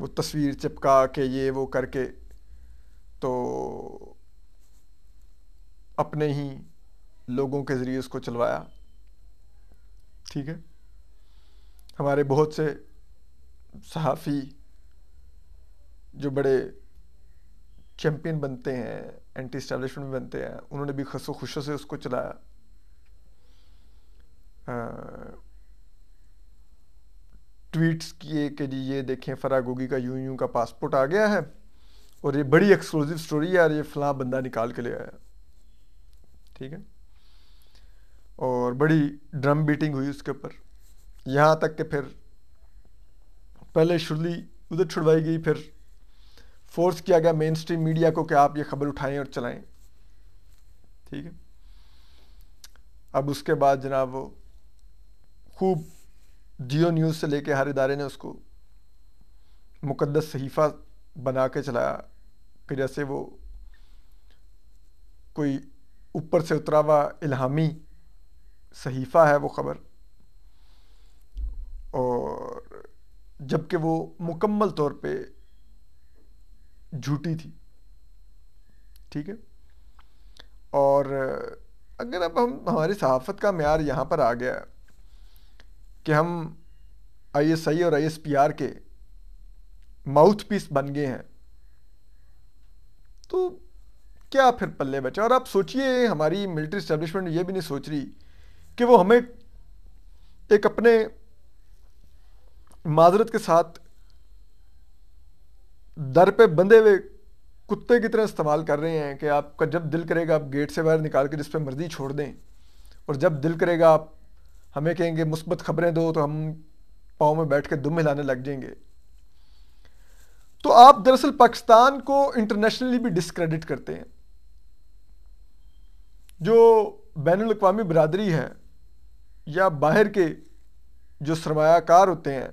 وہ تصویر چپکا کے یہ وہ کر کے تو اپنے ہی لوگوں کے ذریعے اس کو چلوایا. ٹھیک ہے. ہمارے بہت سے صحافی جو بڑے چیمپئن بنتے ہیں، اینٹی اسٹیبلشمنٹ بنتے ہیں، انہوں نے بھی خس و خشو سے اس کو چلایا. ٹویٹس کیے کہ جی یہ دیکھیں فرح گوگی کا یوں کا پاسپورٹ آ گیا ہے اور یہ بڑی ایکسکلوزیو سٹوری ہے اور یہ فلاں بندہ نکال کے لے آیا. ٹھیک ہے. اور بڑی ڈرم بیٹنگ ہوئی اس کے اوپر، یہاں تک کہ پھر پہلے شرلی ادھر چھڑوائی گئی، پھر فورس کیا گیا مین سٹریم میڈیا کو کہ آپ یہ خبر اٹھائیں اور چلائیں. ٹھیک ہے. اب اس کے بعد جناب وہ خوب جیو نیوز سے لے کے ہر ادارے نے اس کو مقدس صحیفہ بنا کے چلایا کہ جیسے وہ کوئی اوپر سے اترا ہوا الہامی صحیفہ ہے وہ خبر، اور جبکہ وہ مکمل طور پہ جھوٹی تھی. ٹھیک ہے. اور اگر اب ہماری صحافت کا معیار یہاں پر آ گیا کہ ہم آئی ایس آئی اور آئی ایس پی آر کے ماؤتھ پیس بن گئے ہیں، تو کیا پھر پلے بچا؟ اور آپ سوچئے ہماری ملٹری اسٹیبلشمنٹ یہ بھی نہیں سوچ رہی کہ وہ ہمیں ایک اپنے معذرت کے ساتھ در پہ بندھے ہوئے کتے کی طرح استعمال کر رہے ہیں کہ آپ کا جب دل کرے گا آپ گیٹ سے باہر نکال کے جس پہ مرضی چھوڑ دیں، اور جب دل کرے گا آپ ہمیں کہیں گے مثبت خبریں دو تو ہم پاؤں میں بیٹھ کے دم ہلانے لگ جائیں گے. تو آپ دراصل پاکستان کو انٹرنیشنلی بھی ڈسکریڈٹ کرتے ہیں. جو بین الاقوامی برادری ہے یا باہر کے جو سرمایہ کار ہوتے ہیں،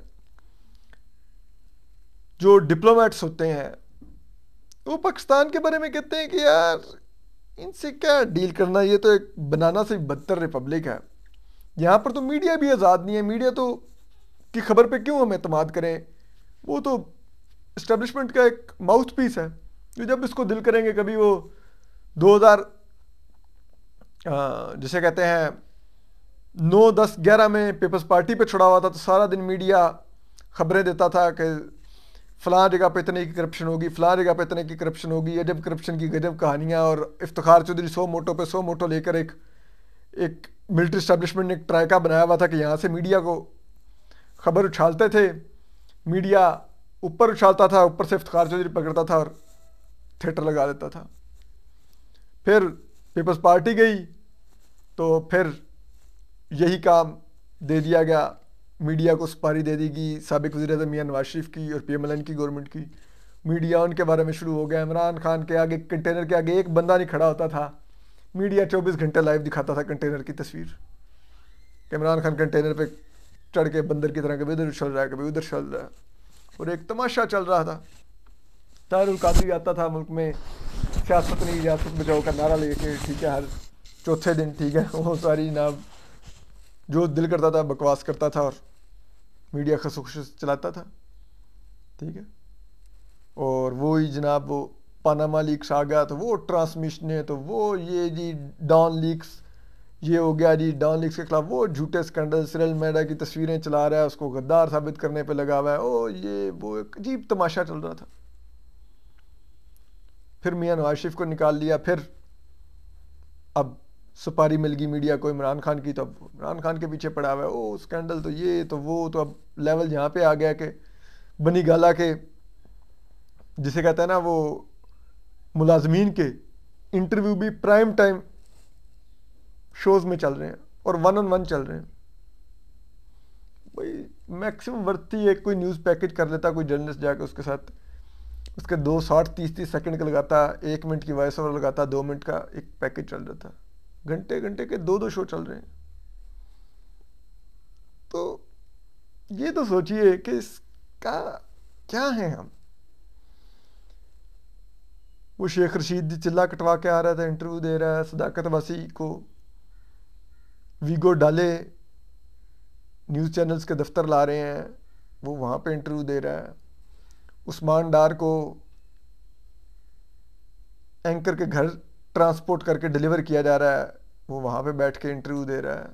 جو ڈپلومیٹس ہوتے ہیں، وہ پاکستان کے بارے میں کہتے ہیں کہ یار ان سے کیا ڈیل کرنا، یہ تو ایک بنانا سے بدتر ریپبلک ہے. یہاں پر تو میڈیا بھی آزاد نہیں ہے، میڈیا تو کی خبر پہ کیوں ہم اعتماد کریں؟ وہ تو اسٹیبلشمنٹ کا ایک ماؤتھ پیس ہے جو جب اس کو دل کریں گے، کبھی وہ 2000 جسے کہتے ہیں 9 10 11 میں پیپلز پارٹی پہ چھڑا ہوا تھا تو سارا دن میڈیا خبریں دیتا تھا کہ فلاں جگہ پہ اتنے کی کرپشن ہوگی، فلاں جگہ پہ اتنے کی کرپشن ہوگی، عجب کرپشن کی گجب کہانیاں. اور افتخار چودھری 100 موٹو پہ 100 موٹو لے کر ایک ملٹری اسٹیبلشمنٹ نے ایک ٹرائکا بنایا ہوا تھا کہ یہاں سے میڈیا کو خبر اچھالتے تھے. میڈیا اوپر اچھالتا تھا، اوپر سے افتخار چودھری پکڑتا تھا اور تھیٹر لگا دیتا تھا. پھر پیپلز پارٹی گئی تو پھر یہی کام دے دیا گیا، میڈیا کو سپاری دے دی گئی سابق وزیر اعظم میاں نواز شریف کی اور پی ایم ایل این کی گورنمنٹ کی. میڈیا ان کے بارے میں شروع ہو گیا. عمران خان کے آگے کنٹینر کے آگے ایک بندہ نہیں کھڑا ہوتا تھا، میڈیا 24 گھنٹے لائیو دکھاتا تھا کنٹینر کی تصویر کہ عمران خان کنٹینر پہ چڑھ کے بندر کی طرح کبھی ادھر چل رہا ہے کبھی ادھر چل رہا ہے، اور ایک تماشا چل رہا تھا. طاہر القادری آتا تھا ملک میں سیاست نہیں ریاست بچاؤ کا نعرہ لے کے، ٹھیک ہے، ہر چوتھے دن، ٹھیک ہے، وہ ساری جناب جو دل کرتا تھا بکواس کرتا تھا اور میڈیا خصوص چلاتا تھا. ٹھیک ہے. اور وہی جناب وہ پاناما لیکس آ گیا تو وہ ٹرانسمیشنیں، تو وہ یہ جی ڈان لیکس یہ ہو گیا جی، ڈان لیکس کے خلاف وہ جھوٹے سکینڈل، سیرل میڈا کی تصویریں چلا رہا ہے، اس کو غدار ثابت کرنے پہ لگا ہوا ہے، او یہ وہ ایک عجیب تماشا چل رہا تھا. پھر میاں نواز شریف کو نکال لیا، پھر اب سپاری مل گئی میڈیا کو عمران خان کی، تو اب عمران خان کے پیچھے پڑا ہوا ہے، او سکینڈل تو یہ تو وہ، تو اب لیول یہاں پہ آ گیا کہ بنی گالا کے جسے کہتا ہے نا وہ ملازمین کے انٹرویو بھی پرائم ٹائم شوز میں چل رہے ہیں اور 1 on 1 چل رہے ہیں. بھائی میکسیمم ورتی ایک کوئی نیوز پیکج کر لیتا کوئی جرنلسٹ جا کے اس کے ساتھ اس کے 2 60 30 سیکنڈ کا لگاتا، 1 منٹ کی وائس اوور لگاتا، 2 منٹ کا ایک پیکج چل رہا تھا. گھنٹے گھنٹے کے 2 شو چل رہے ہیں. تو یہ تو سوچئے کہ اس کا کیا ہے. ہم وہ شیخ رشید جی چلا کٹوا کے آ رہا تھا، انٹرویو دے رہا ہے، صداقت واسی کو ویگو ڈالے نیوز چینلز کے دفتر لا رہے ہیں، وہ وہاں پہ انٹرویو دے رہا ہے. عثمان ڈار کو اینکر کے گھر ٹرانسپورٹ کر کے ڈیلیور کیا جا رہا ہے، وہ وہاں پہ بیٹھ کے انٹرویو دے رہا ہے،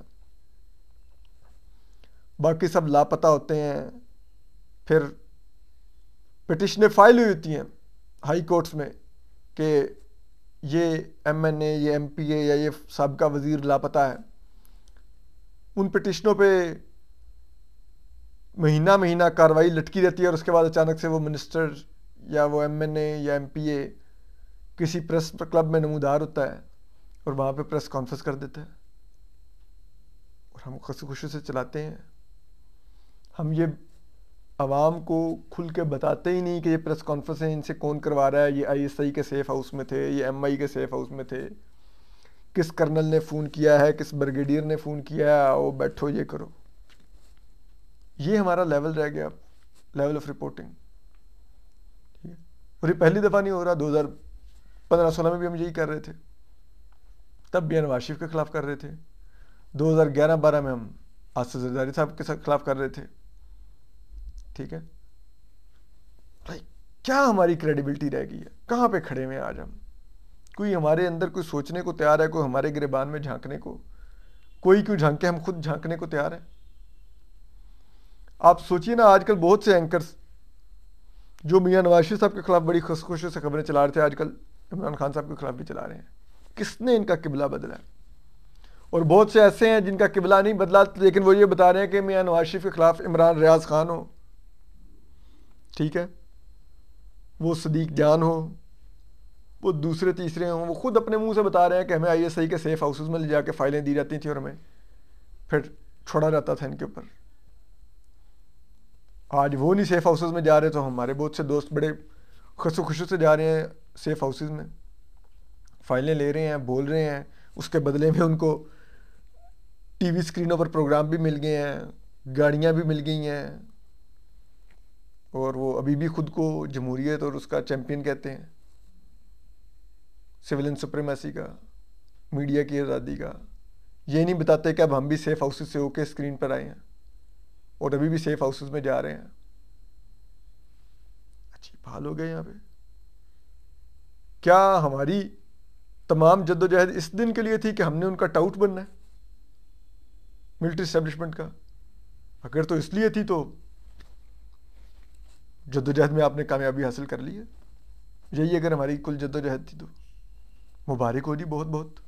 باقی سب لاپتہ ہوتے ہیں. پھر پٹیشنیں فائل ہوئی ہوتی ہیں ہائی کورٹس میں کہ یہ ایم این اے، یہ ایم پی اے یا یہ سابقہ وزیر لاپتہ ہے. ان پٹیشنوں پہ مہینہ مہینہ کاروائی لٹکی رہتی ہے، اور اس کے بعد اچانک سے وہ منسٹر یا وہ ایم این اے یا ایم پی اے کسی پریس کلب میں نمودار ہوتا ہے اور وہاں پہ پریس کانفرنس کر دیتا ہے، اور ہم خوشی سے چلاتے ہیں. ہم یہ عوام کو کھل کے بتاتے ہی نہیں کہ یہ پریس کانفرنس ان سے کون کروا رہا ہے. یہ آئی ایس آئی کے سیف ہاؤس میں تھے، یہ ایم آئی کے سیف ہاؤس میں تھے، کس کرنل نے فون کیا ہے، کس بریگیڈیئر نے فون کیا ہے، آؤ بیٹھو یہ کرو. یہ ہمارا لیول رہ گیا، لیول آف رپورٹنگ. اور یہ پہلی دفعہ نہیں ہو رہا، 2015-16 میں بھی ہم یہی کر رہے تھے، تب بھی نواز شریف کے خلاف کر رہے تھے. 2011-12 میں ہم آصف زرداری صاحب کے خلاف کر رہے تھے. ٹھیک ہے، کیا ہماری کریڈیبلٹی رہ گئی ہے؟ کہاں پہ کھڑے ہوئے ہیں آج ہم؟ کوئی ہمارے اندر کوئی سوچنے کو تیار ہے؟ کوئی ہمارے گریبان میں جھانکنے کو؟ کوئی کیوں جھانکے؟ ہم خود جھانکنے کو تیار ہیں. آپ سوچئے نا، آج کل بہت سے اینکرز جو میاں نواز شریف صاحب کے خلاف بڑی خوشی سے خبریں چلا رہے تھے، آج کل عمران خان صاحب کے خلاف بھی چلا رہے ہیں. کس نے ان کا قبلہ بدلا ہے؟ اور بہت سے ایسے ہیں جن کا قبلہ نہیں بدلا، لیکن وہ یہ بتا رہے ہیں کہ میاں نواز شریف کے خلاف عمران ریاض خان ہو، ٹھیک ہے، وہ صدیق جان ہو، وہ دوسرے تیسرے ہوں، وہ خود اپنے منہ سے بتا رہے ہیں کہ ہمیں آئی ایس آئی کے سیف ہاؤسز میں لے جا کے فائلیں دی جاتی تھیں اور ہمیں پھر چھوڑا جاتا تھا ان کے اوپر. آج وہ نہیں سیف ہاؤسز میں جا رہے، تو ہمارے بہت سے دوست بڑے خوشی سے جا رہے ہیں سیف ہاؤسز میں، فائلیں لے رہے ہیں، بول رہے ہیں. اس کے بدلے میں ان کو ٹی وی اسکرینوں پر پروگرام بھی مل گئے ہیں، گاڑیاں بھی مل گئی ہیں، اور وہ ابھی بھی خود کو جمہوریت اور اس کا چیمپئن کہتے ہیں، سویلین سپریمیسی کا، میڈیا کی آزادی کا. یہ نہیں بتاتے کہ اب ہم بھی سیف ہاؤسز سے ہو کے اسکرین پر آئے ہیں اور ابھی بھی سیف ہاؤسز میں جا رہے ہیں. عجیب حال ہو گئے یہاں پہ. کیا ہماری تمام جدوجہد اس دن کے لیے تھی کہ ہم نے ان کا ٹاؤٹ بننا ہے ملٹری اسٹیبلشمنٹ کا؟ اگر تو اس لیے تھی تو جدوجہد میں آپ نے کامیابی حاصل کر لی ہے. یہی اگر ہماری کل جدوجہد تھی تو مبارک ہو جی، بہت بہت.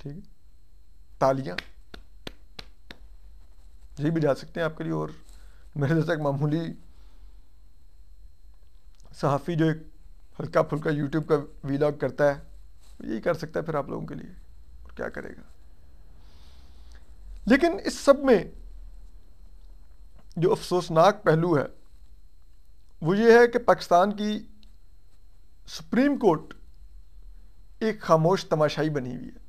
ٹھیک ہے، تالیاں یہی بجا سکتے ہیں آپ کے لیے. اور میرے جیسا ایک معمولی صحافی جو ایک ہلکا پھلکا یوٹیوب کا ویلاگ کرتا ہے، یہی کر سکتا ہے پھر آپ لوگوں کے لیے، اور کیا کرے گا. لیکن اس سب میں جو افسوسناک پہلو ہے وہ یہ ہے کہ پاکستان کی سپریم کورٹ ایک خاموش تماشائی بنی ہوئی ہے.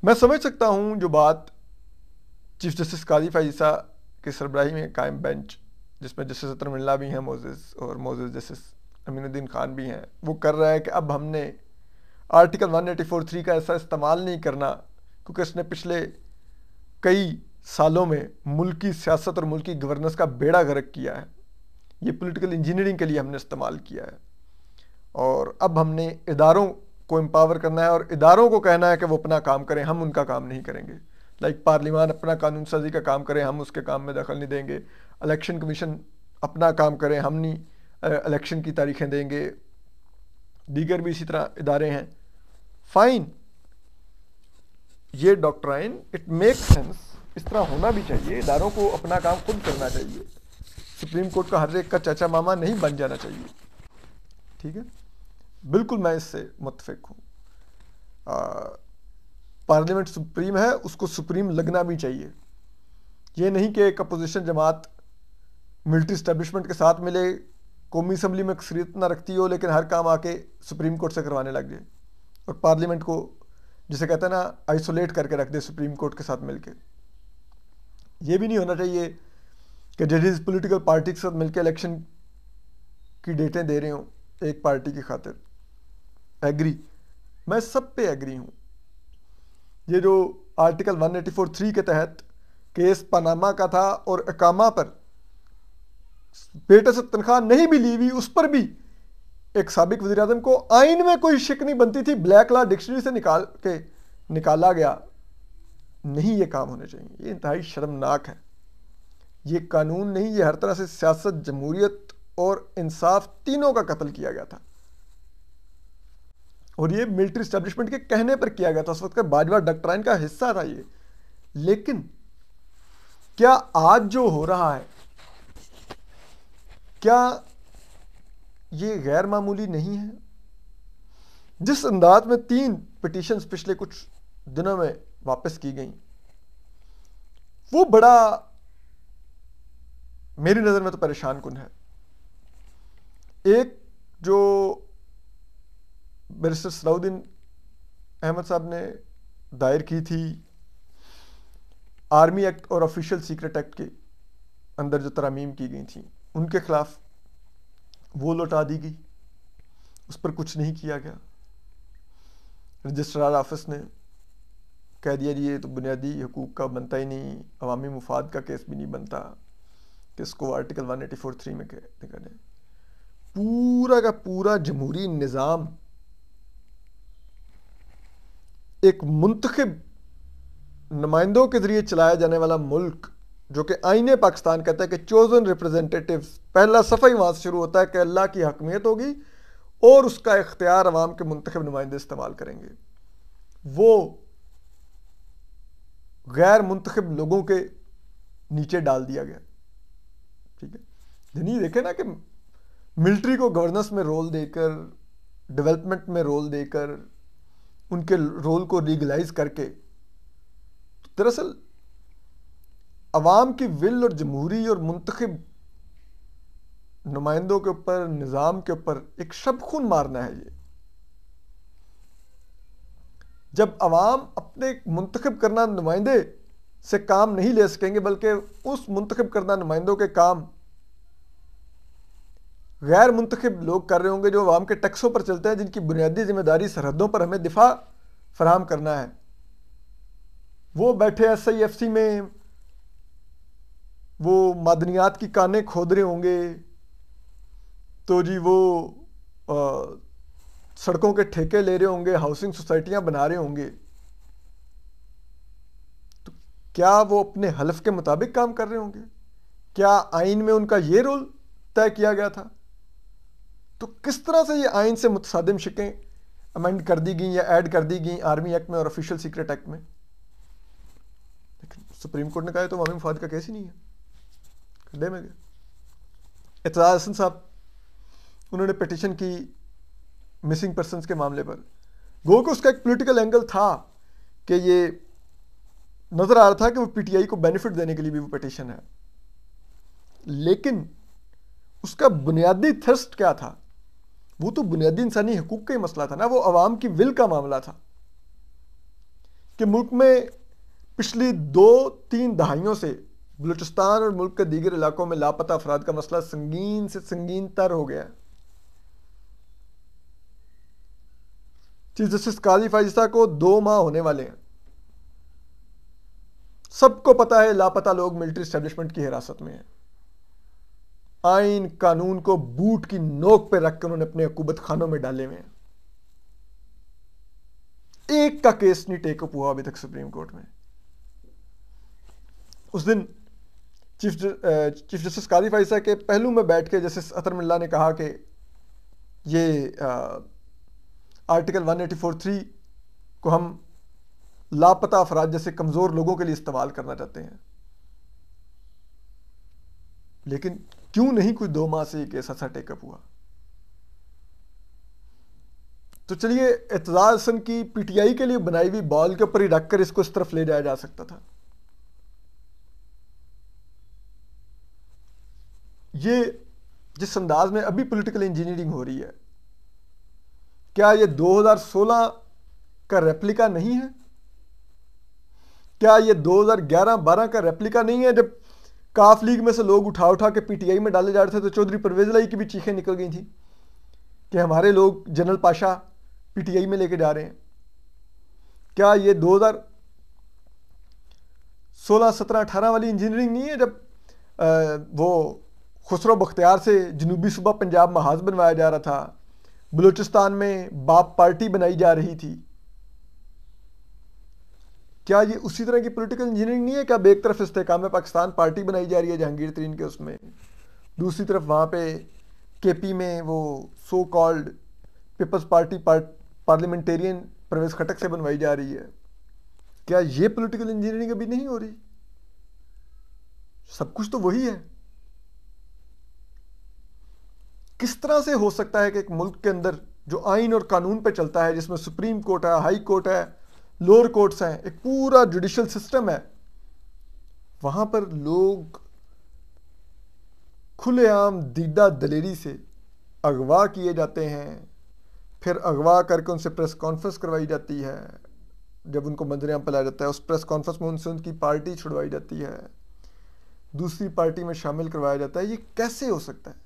میں سمجھ سکتا ہوں جو بات چیف جسٹس قاضی فائزہ کے سربراہی میں قائم بینچ، جس میں جسٹس اطہر ملا بھی ہیں اور موزز جسٹس امین الدین خان بھی ہیں، وہ کر رہا ہے کہ اب ہم نے آرٹیکل 184(3) کا ایسا استعمال نہیں کرنا، کیونکہ اس نے پچھلے کئی سالوں میں ملکی سیاست اور ملکی گورننس کا بیڑا غرق کیا ہے. یہ پولیٹیکل انجینئرنگ کے لیے ہم نے استعمال کیا ہے، اور اب ہم نے اداروں کو امپاور کرنا ہے اور اداروں کو کہنا ہے کہ وہ اپنا کام کریں، ہم ان کا کام نہیں کریں گے. پارلیمان اپنا قانون سازی کا کام کرے، ہم اس کے کام میں دخل نہیں دیں گے. الیکشن کمیشن اپنا کام کریں، ہم نہیں الیکشن کی تاریخیں دیں گے. دیگر بھی اسی طرح ادارے ہیں. فائن، یہ ڈاکٹرائن اٹ میک سینس، اس طرح ہونا بھی چاہیے. اداروں کو اپنا کام خود کرنا چاہیے. سپریم کورٹ کا ہر ایک کا چاچا ماما نہیں بن جانا چاہیے. ٹھیک ہے، بالکل میں اس سے متفق ہوں. پارلیمنٹ سپریم ہے، اس کو سپریم لگنا بھی چاہیے. یہ نہیں کہ ایک اپوزیشن جماعت ملٹری اسٹیبلشمنٹ کے ساتھ ملے، قومی اسمبلی میں اکثریت نہ رکھتی ہو، لیکن ہر کام آ کے سپریم کورٹ سے کروانے لگ جائے، اور پارلیمنٹ کو جسے کہتے ہیں نا آئسولیٹ کر کے رکھ دے سپریم کورٹ کے ساتھ مل کے. یہ بھی نہیں ہونا چاہیے کہ ججز پولیٹیکل پارٹی کے ساتھ مل کے الیکشن کی ڈیٹیں دے رہے ہوں ایک پارٹی کی خاطر. ایگری، میں سب پہ ایگری ہوں. یہ جو آرٹیکل 184(3) کے تحت کیس پاناما کا تھا اور اقامہ پر بیٹے سے تنخواہ نہیں بھی لی ہوئی، اس پر بھی ایک سابق وزیر اعظم کو آئین میں کوئی شک نہیں بنتی تھی، بلیک لا ڈکشنری سے نکالا گیا۔ نہیں یہ کام ہونے چاہیے، یہ انتہائی شرمناک ہے، یہ قانون نہیں، یہ ہر طرح سے سیاست، جمہوریت اور انصاف تینوں کا قتل کیا گیا تھا، اور یہ ملٹری اسٹیبلشمنٹ کے کہنے پر کیا گیا تھا، اس وقت کا باجوہ ڈاکٹرائن کا حصہ تھا یہ۔ لیکن کیا آج جو ہو رہا ہے، کیا یہ غیر معمولی نہیں ہے؟ جس انداز میں 3 پٹیشنز پچھلے کچھ دنوں میں واپس کی گئیں، وہ بڑا میری نظر میں تو پریشان کن ہے۔ ایک جو بیرسٹر صلاح الدین احمد صاحب نے دائر کی تھی آرمی ایکٹ اور آفیشیل سیکرٹ ایکٹ کے اندر جو ترامیم کی گئی تھیں، ان کے خلاف وہ لوٹا دی گئی، اس پر کچھ نہیں کیا گیا۔ رجسٹرار آفس نے کہہ دیا جی یہ تو بنیادی حقوق کا بنتا ہی نہیں، عوامی مفاد کا کیس بھی نہیں بنتا کہ اس کو آرٹیکل 184(3) میں نکالیں۔ پورا کا پورا جمہوری نظام ایک منتخب نمائندوں کے ذریعے چلایا جانے والا ملک، جو کہ آئین پاکستان کہتا ہے کہ چوزن ریپرزینٹیٹیوز، پہلا صفحہ ہی وہاں سے شروع ہوتا ہے کہ اللہ کی حاکمیت ہوگی اور اس کا اختیار عوام کے منتخب نمائندے استعمال کریں گے، وہ غیر منتخب لوگوں کے نیچے ڈال دیا گیا۔ ٹھیک ہے، یعنی دیکھیں نا کہ ملٹری کو گورننس میں رول دے کر، ڈیولپمنٹ میں رول دے کر، ان کے رول کو لیگلائز کر کے، دراصل عوام کی ول اور جمہوری اور منتخب نمائندوں کے اوپر، نظام کے اوپر ایک شب خون مارنا ہے۔ یہ جب عوام اپنے منتخب کرنا نمائندے سے کام نہیں لے سکیں گے، بلکہ اس منتخب کرنا نمائندوں کے کام غیر منتخب لوگ کر رہے ہوں گے جو عوام کے ٹیکسوں پر چلتے ہیں، جن کی بنیادی ذمہ داری سرحدوں پر ہمیں دفاع فراہم کرنا ہے، وہ بیٹھے SIFC میں وہ معدنیات کی کانیں کھود رہے ہوں گے، تو جی وہ سڑکوں کے ٹھیکے لے رہے ہوں گے، ہاؤسنگ سوسائٹیاں بنا رہے ہوں گے، تو کیا وہ اپنے حلف کے مطابق کام کر رہے ہوں گے؟ کیا آئین میں ان کا یہ رول طے کیا گیا تھا؟ تو کس طرح سے یہ آئین سے متصادم شکیں امینڈ کر دی گئیں یا ایڈ کر دی گئیں آرمی ایکٹ میں اور آفیشیل سیکرٹ ایکٹ میں؟ لیکن سپریم کورٹ نے کہا تو عوامی مفاد کا کیس ہی نہیں ہے، کھڈے میں گئے۔ اعتزاز احسن صاحب، انہوں نے پیٹیشن کی مسنگ پرسنز کے معاملے پر، گو کہ اس کا ایک پولیٹیکل اینگل تھا کہ یہ نظر آ رہا تھا کہ وہ PTI کو بینیفٹ دینے کے لیے بھی وہ پیٹیشن ہے، لیکن اس کا بنیادی تھرسٹ کیا تھا؟ وہ تو بنیادی انسانی حقوق کا ہی مسئلہ تھا نا، وہ عوام کی ول کا معاملہ تھا کہ ملک میں پچھلی 2-3 دہائیوں سے بلوچستان اور ملک کے دیگر علاقوں میں لاپتہ افراد کا مسئلہ سنگین سے سنگین تر ہو گیا ہے۔ چیف جسٹس قاضی فائزہ کو 2 ماہ ہونے والے ہیں، سب کو پتا ہے لاپتہ لوگ ملٹری اسٹیبلشمنٹ کی حراست میں ہیں، آئین قانون کو بوٹ کی نوک پہ رکھ کے انہوں نے اپنے عقوبت خانوں میں ڈالے ہوئے ہیں، ایک کا کیس نہیں ٹیک اپ ہوا ابھی تک سپریم کورٹ میں۔ اس دن چیف جسٹس قاضی فائزہ کے پہلو میں بیٹھ کے جسٹس اطہر من اللہ نے کہا کہ یہ آرٹیکل 184(3) کو ہم لاپتہ افراد جیسے کمزور لوگوں کے لیے استعمال کرنا چاہتے ہیں، لیکن کیوں نہیں کوئی 2 ماہ سے یہ کیس ایسا ٹیک اپ ہوا؟ تو چلیے اعتزاز احسن کی PTI کے لیے بنائی ہوئی بال کے اوپر ہی رکھ کر اس کو اس طرف لے جایا جا سکتا تھا۔ یہ جس انداز میں ابھی پولیٹیکل انجینئرنگ ہو رہی ہے، کیا یہ 2016 کا ریپلیکا نہیں ہے؟ کیا یہ 2011-12 کا ریپلیکا نہیں ہے جب کاف لیگ میں سے لوگ اٹھا کے PTI میں ڈالے جا رہے تھے تو چودھری پرویز الہی کی بھی چیخیں نکل گئی تھیں کہ ہمارے لوگ جنرل پاشا PTI میں لے کے جا رہے ہیں؟ کیا یہ 16, 17, 18 والی انجینئرنگ نہیں ہے جب وہ خسرو بختیار سے جنوبی صوبہ پنجاب محاذ بنوایا جا رہا تھا، بلوچستان میں باپ پارٹی بنائی جا رہی تھی. کیا یہ اسی طرح کی پولیٹیکل انجینئرنگ نہیں ہے؟ کیا ایک طرف استحکام پاکستان پارٹی بنائی جا رہی ہے جہانگیر ترین کے اس میں، دوسری طرف وہاں پہ کے پی میں وہ so called peoples party parliamentarian Pervez Khattak سے بنوائی جا رہی ہے. کیا یہ پولیٹیکل انجینئرنگ ابھی نہیں ہو رہی؟ سب کچھ تو وہی ہے. کس طرح سے ہو سکتا ہے کہ ایک ملک کے اندر جو آئین اور قانون پہ چلتا ہے، جس میں سپریم کورٹ ہے، ہائی کورٹ ہے، لوور کورٹس ہیں، ایک پورا جوڈیشل سسٹم ہے، وہاں پر لوگ کھلے عام دیدہ دلیری سے اغوا کیے جاتے ہیں، پھر اغوا کر کے ان سے پریس کانفرنس کروائی جاتی ہے، جب ان کو منظر عام پہ لایا جاتا ہے اس پریس کانفرنس میں ان سے ان کی پارٹی چھڑوائی جاتی ہے، دوسری پارٹی میں شامل کروایا جاتا ہے. یہ کیسے ہو سکتا ہے؟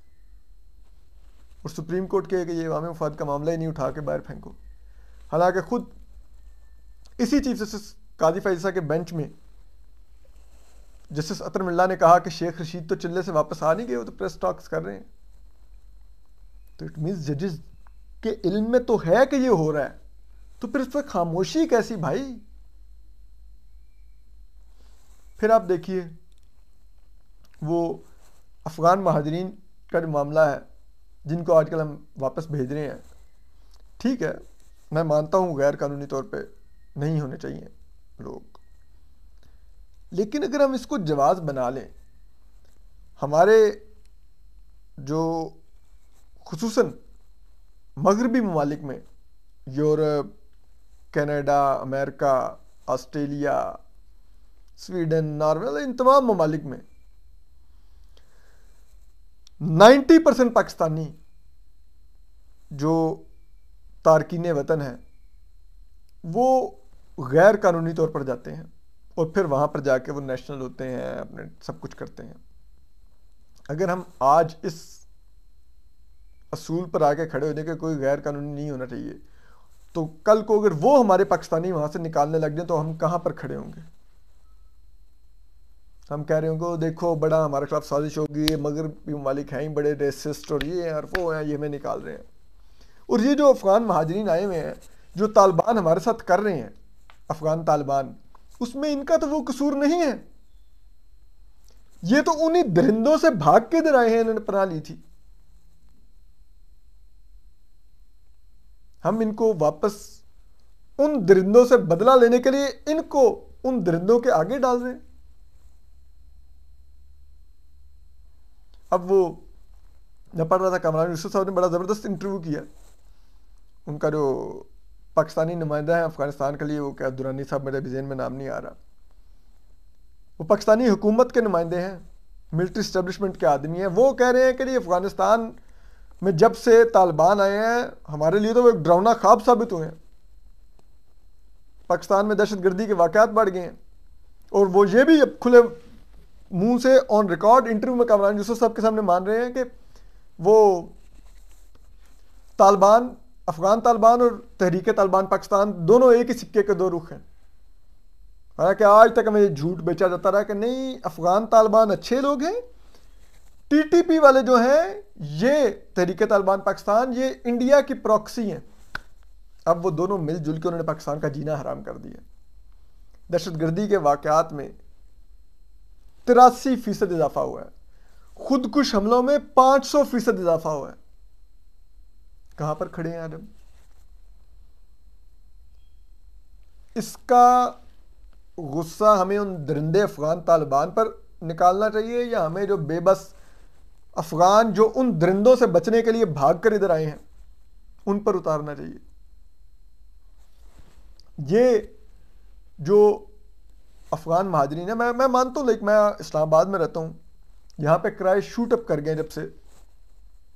اور سپریم کورٹ کہے کہ یہ عوامی مفاد کا معاملہ ہی نہیں، اٹھا کے باہر پھینکو. حالانکہ خود اسی چیف جسٹس قاضی فائز عیسیٰ کے بینچ میں جسٹس اطہر ملا نے کہا کہ شیخ رشید تو چلے سے واپس آ نہیں گئے، وہ تو پریس ٹاکس کر رہے ہیں. تو اٹ مینس ججز کے علم میں تو ہے کہ یہ ہو رہا ہے، تو پھر اس پہ خاموشی کیسی بھائی؟ پھر آپ دیکھیے وہ افغان مہاجرین کا جو معاملہ ہے جن کو آج کل ہم واپس بھیج رہے ہیں، ٹھیک ہے میں مانتا ہوں غیر قانونی طور پہ نہیں ہونے چاہیے لوگ، لیکن اگر ہم اس کو جواز بنا لیں، ہمارے جو خصوصاً مغربی ممالک میں، یورپ، کینیڈا، امریکہ، آسٹریلیا، سویڈن، ناروے، ان تمام ممالک میں 90% پاکستانی جو تارکین وطن ہیں وہ غیر قانونی طور پر جاتے ہیں اور پھر وہاں پر جا کے وہ نیشنل ہوتے ہیں، اپنے سب کچھ کرتے ہیں. اگر ہم آج اس اصول پر آ کے کھڑے ہو جائیں کہ کوئی غیر قانونی نہیں ہونا چاہیے، تو کل کو اگر وہ ہمارے پاکستانی وہاں سے نکالنے لگ جائیں تو ہم کہاں پر کھڑے ہوں گے؟ ہم کہہ رہے ہوں گے دیکھو بڑا ہمارے خلاف سازش ہوگی، یہ مغربی ممالک ہیں ہی بڑے ریسسٹ اور یہ ہیں اور وہ ہیں، یہ ہمیں نکال رہے ہیں. اور یہ جو افغان مہاجرین آئے ہوئے ہیں جو طالبان ہمارے ساتھ کر رہے ہیں، افغان طالبان، اس میں ان کا تو وہ قصور نہیں ہے. یہ تو انہی درندوں سے بھاگ کے ادھر آئے ہیں، انہوں نے پناہ لی تھی. ہم ان کو واپس ان درندوں سے بدلہ لینے کے لیے ان کو ان درندوں کے آگے ڈال رہے ہیں. اب وہ میں پڑھ رہا تھا کامران یوسف صاحب نے بڑا زبردست انٹرویو کیا، ان کا جو پاکستانی نمائندہ ہے افغانستان کے لیے، وہ کیا درانی صاحب، میرے بھی ذہن میں نام نہیں آ رہا، وہ پاکستانی حکومت کے نمائندے ہیں، ملٹری اسٹیبلشمنٹ کے آدمی ہیں. وہ کہہ رہے ہیں کہ یہ افغانستان میں جب سے طالبان آئے ہیں ہمارے لیے تو وہ ایک ڈراؤنا خواب ثابت ہوئے ہیں. پاکستان میں دہشت گردی کے واقعات بڑھ گئے ہیں، اور وہ یہ بھی اب کھلے منہ سے آن ریکارڈ انٹرویو میں کامران یوسف صاحب کے سامنے مان رہے ہیں کہ وہ طالبان، افغان طالبان اور تحریک طالبان پاکستان دونوں ایک ہی سکے کے دو رخ ہیں. حالانکہ آج تک ہمیں یہ جھوٹ بیچا جاتا رہا کہ نہیں افغان طالبان اچھے لوگ ہیں، ٹی ٹی پی والے جو ہیں یہ تحریک طالبان پاکستان یہ انڈیا کی پراکسی ہیں. اب وہ دونوں مل جل کے انہوں نے پاکستان کا جینا حرام کر دیا. دہشت گردی کے واقعات میں 83% اضافہ ہوا ہے، خودکش حملوں میں 500% اضافہ ہوا ہے. کہاں پر کھڑے ہیں آج ہم؟ اس کا غصہ ہمیں ان درندے افغان طالبان پر نکالنا چاہیے یا ہمیں جو بے بس افغان جو ان درندوں سے بچنے کے لیے بھاگ کر ادھر آئے ہیں ان پر اتارنا چاہیے؟ یہ جو افغان مہاجرین ہیں، میں مانتا ہوں، لیکن میں اسلام آباد میں رہتا ہوں، یہاں پہ کرائے شوٹ اپ کر گئے جب سے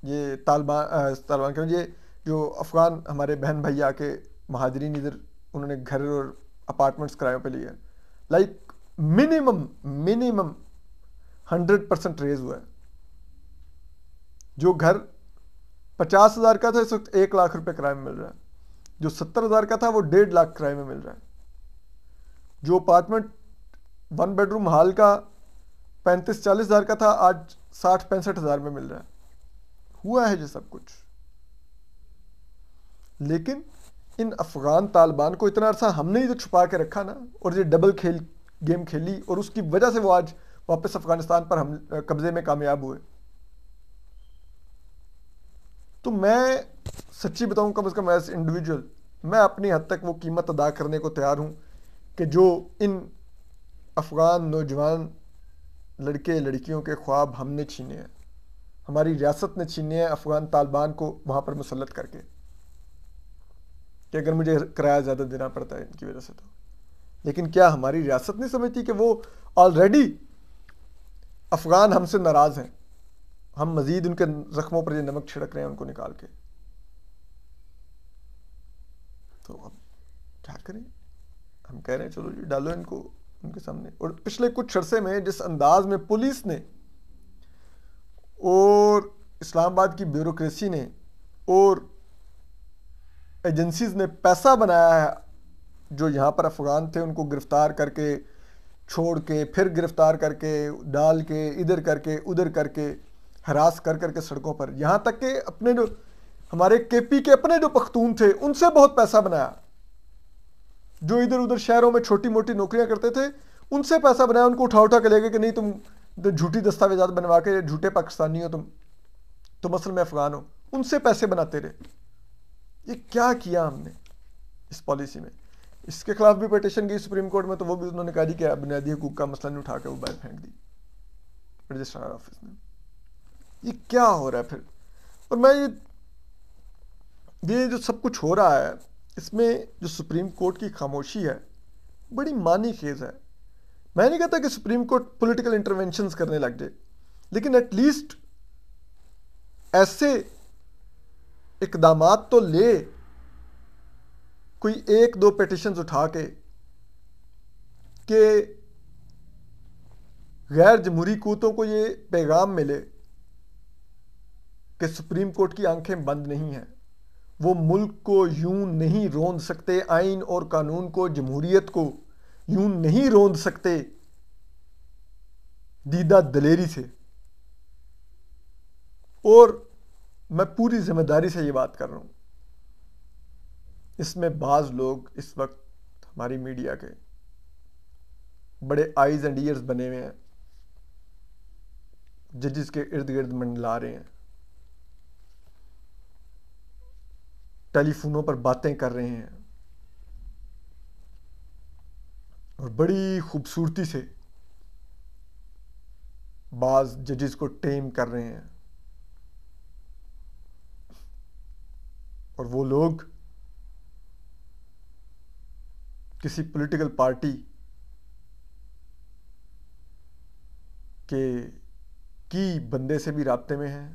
یہ طالبان کے یہ جو افغان ہمارے بہن بھائی آ کے مہاجرین ادھر انہوں نے گھر اور اپارٹمنٹس کرایوں پہ لیے، لائک منیمم 100% ریز ہوا ہے. جو گھر 50,000 کا تھا اس وقت 1 لاکھ روپے کرائے میں مل رہا ہے، جو 70,000 کا تھا وہ 1.5 لاکھ کرائے میں مل رہا ہے. جو اپارٹمنٹ 1 بیڈروم ہال کا 35-40 ہزار کا تھا، آج 60-65 ہزار میں مل رہا ہے. ہوا ہے یہ سب کچھ. لیکن ان افغان طالبان کو اتنا عرصہ ہم نے ہی تو چھپا کے رکھا نا، اور یہ ڈبل گیم کھیلی، اور اس کی وجہ سے وہ آج واپس افغانستان پر ہم قبضے میں کامیاب ہوئے. تو میں سچی بتاؤں، کم از کم ایز انڈیویجول میں اپنی حد تک وہ قیمت ادا کرنے کو تیار ہوں کہ جو ان افغان نوجوان لڑکے لڑکیوں کے خواب ہم نے چھینے ہیں، ہماری ریاست نے چھینے ہیں افغان طالبان کو وہاں پر مسلط کر کے، کہ اگر مجھے کرایہ زیادہ دینا پڑتا ہے ان کی وجہ سے تو. لیکن کیا ہماری ریاست نہیں سمجھتی کہ وہ آلریڈی افغان ہم سے ناراض ہیں، ہم مزید ان کے زخموں پر یہ نمک چھڑک رہے ہیں ان کو نکال کے. تو اب کیا کریں؟ ہم کہہ رہے ہیں چلو جی ڈالو ان کو ان کے سامنے. اور پچھلے کچھ عرصے میں جس انداز میں پولیس نے اور اسلام آباد کی بیوروکریسی نے اور ایجنسیز نے پیسہ بنایا ہے، جو یہاں پر افغان تھے ان کو گرفتار کر کے چھوڑ کے پھر گرفتار کر کے ڈال کے ادھر کر کے ادھر کر کے ہراس کر کے سڑکوں پر، یہاں تک کہ اپنے جو ہمارے کے پی کے اپنے جو پختون تھے ان سے بہت پیسہ بنایا، جو ادھر ادھر شہروں میں چھوٹی موٹی نوکریاں کرتے تھے ان سے پیسہ بنایا، ان کو اٹھا کے لے گئے کہ نہیں تم جھوٹی دستاویزات بنوا کے جھوٹے پاکستانی ہو، تم اصل میں افغان ہو، ان سے پیسے بناتے رہے. یہ کیا کیا ہم نے اس پالیسی میں؟ اس کے خلاف بھی پیٹیشن گئی سپریم کورٹ میں، تو وہ بھی انہوں نے کہا دی کہ بنیادی حقوق کا مسئلہ نہیں اٹھا کے وہ باہر پھینک دی رجسٹرار آفس نے. یہ کیا ہو رہا ہے پھر؟ اور میں یہ جو سب کچھ ہو رہا ہے اس میں جو سپریم کورٹ کی خاموشی ہے بڑی معنی خیز ہے. میں نہیں کہتا کہ سپریم کورٹ پولیٹیکل انٹرونشنز کرنے لگ جائے، لیکن ایٹ لیسٹ ایسے اقدامات تو لے، کوئی 1-2 پیٹیشنز اٹھا کے، کہ غیر جمہوری قوتوں کو یہ پیغام ملے کہ سپریم کورٹ کی آنکھیں بند نہیں ہیں، وہ ملک کو یوں نہیں روند سکتے، آئین اور قانون کو، جمہوریت کو یوں نہیں روند سکتے دیدہ دلیری سے. اور میں پوری ذمہ داری سے یہ بات کر رہا ہوں. اس میں بعض لوگ اس وقت ہماری میڈیا کے بڑے آئیز اینڈ ایئرز بنے ہوئے ہیں، ججز کے ارد گرد منڈلا رہے ہیں، ٹیلی فونوں پر باتیں کر رہے ہیں، اور بڑی خوبصورتی سے بعض ججز کو ٹیم کر رہے ہیں. اور وہ لوگ کسی پولیٹیکل پارٹی کے کی بندے سے بھی رابطے میں ہیں.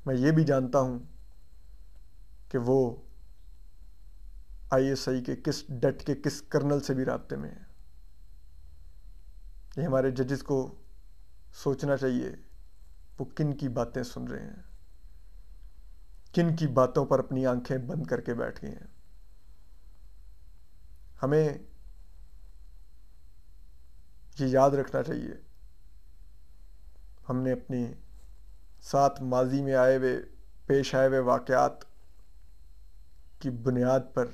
میں یہ بھی جانتا ہوں کہ وہ آئی ایس آئی کے کس ڈٹ کے کس کرنل سے بھی رابطے میں ہیں. یہ ہمارے ججز کو سوچنا چاہیے وہ کن کی باتیں سن رہے ہیں، کن کی باتوں پر اپنی آنکھیں بند کر کے بیٹھ گئے ہیں. ہمیں یہ یاد رکھنا چاہیے ہم نے اپنی ساتھ ماضی میں پیش آئے ہوئے واقعات کی بنیاد پر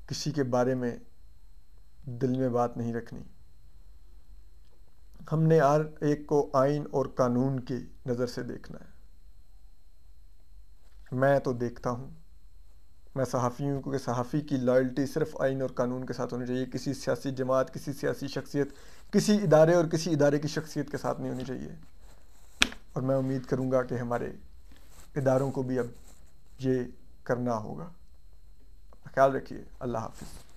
کسی کے بارے میں دل میں بات نہیں رکھنی. ہم نے ہر ایک کو آئین اور قانون کی نظر سے دیکھنا ہے. میں تو دیکھتا ہوں، میں صحافی ہوں، کیونکہ صحافی کی لائلٹی صرف آئین اور قانون کے ساتھ ہونی چاہیے، کسی سیاسی جماعت، کسی سیاسی شخصیت، کسی ادارے اور کسی ادارے کی شخصیت کے ساتھ نہیں ہونی چاہیے. اور میں امید کروں گا کہ ہمارے اداروں کو بھی اب یہ کرنا ہوگا. خیال رکھیے. اللہ حافظ.